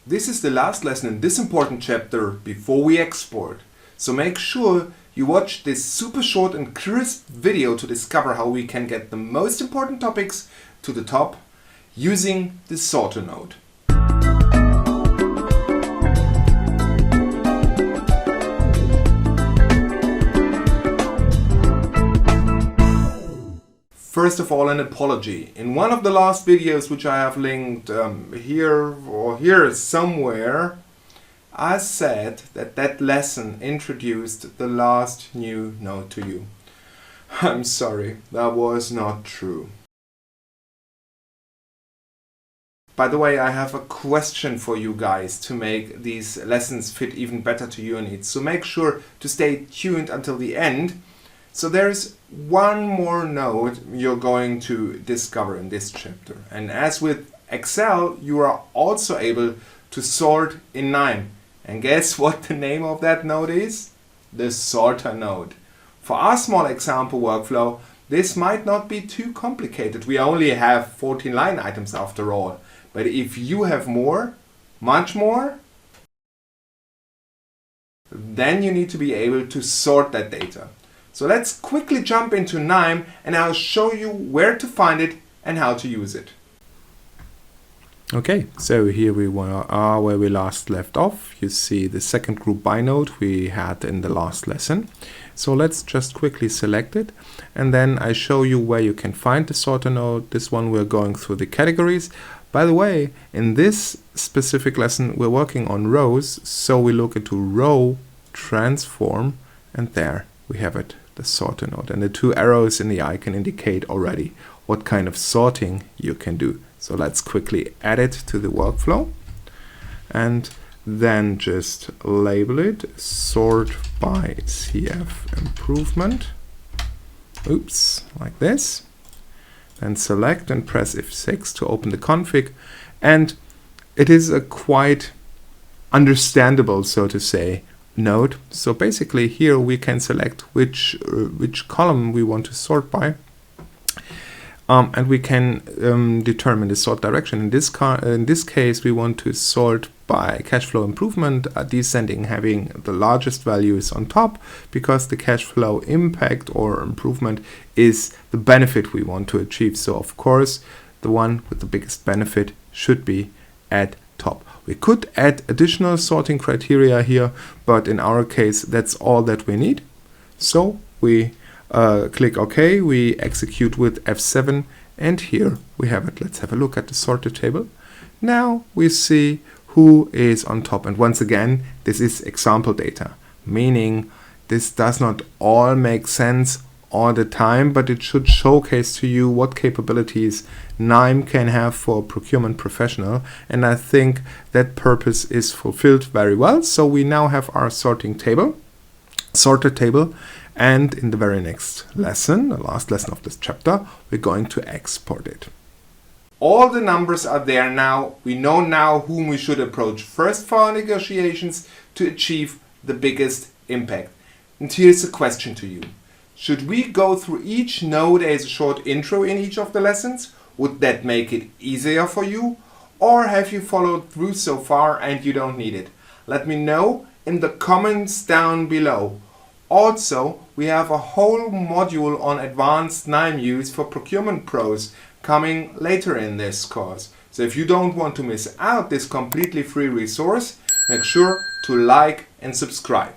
This is the last lesson in this important chapter before we export. So make sure you watch this super short and crisp video to discover how we can get the most important topics to the top using the sorter node. First of all, an apology. In one of the last videos, which I have linked here somewhere, I said that lesson introduced the last new node to you. I'm sorry, that was not true. By the way, I have a question for you guys to make these lessons fit even better to your needs. So make sure to stay tuned until the end. So there's one more node you're going to discover in this chapter. And as with Excel, you are also able to sort in KNIME. And guess what the name of that node is? The sorter node. For our small example workflow, this might not be too complicated. We only have 14 line items after all. But if you have more, much more, then you need to be able to sort that data. So let's quickly jump into KNIME and I'll show you where to find it and how to use it. Okay, so here we are where we last left off. You see the second group by node we had in the last lesson. So let's just quickly select it and then I show you where you can find the sorter node. This one we're going through the categories. By the way, in this specific lesson we're working on rows, so we look into row, transform, and there we have it, the sorter node. And the two arrows in the icon indicate already what kind of sorting you can do. So let's quickly add it to the workflow and then just label it sort by CF improvement. Oops, like this. Then select and press F6 to open the config. And it is a quite understandable, so to say, node. So basically here we can select which column we want to sort by. And we can determine the sort direction. In this case, we want to sort by cash flow improvement, descending, having the largest values on top, because the cash flow impact or improvement is the benefit we want to achieve. So of course, the one with the biggest benefit should be at top. We could add additional sorting criteria here, but in our case, that's all that we need. So we click OK, we execute with F7, and here we have it. Let's have a look at the sorter table. Now we see who is on top. And once again, this is example data, meaning this does not all make sense all the time, but it should showcase to you what capabilities KNIME can have for a procurement professional. And I think that purpose is fulfilled very well. So we now have our sorter table. And in the very next lesson, the last lesson of this chapter, we're going to export it. All the numbers are there now. We know now whom we should approach first for our negotiations to achieve the biggest impact. And here's a question to you. Should we go through each node as a short intro in each of the lessons? Would that make it easier for you? Or have you followed through so far and you don't need it? Let me know in the comments down below. Also, we have a whole module on advanced KNIME use for procurement pros coming later in this course. So if you don't want to miss out this completely free resource, make sure to like and subscribe.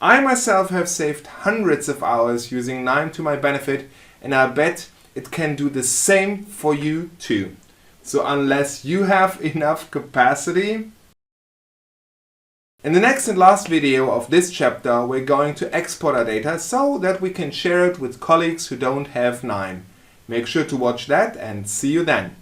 I myself have saved hundreds of hours using KNIME to my benefit, and I bet it can do the same for you too. So unless you have enough capacity, in the next and last video of this chapter, we're going to export our data so that we can share it with colleagues who don't have KNIME. Make sure to watch that and see you then.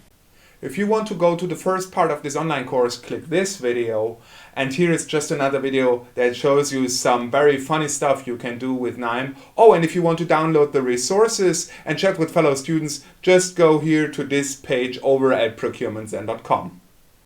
If you want to go to the first part of this online course, click this video. And here is just another video that shows you some very funny stuff you can do with KNIME. Oh, and if you want to download the resources and chat with fellow students, just go here to this page over at procurementzen.com.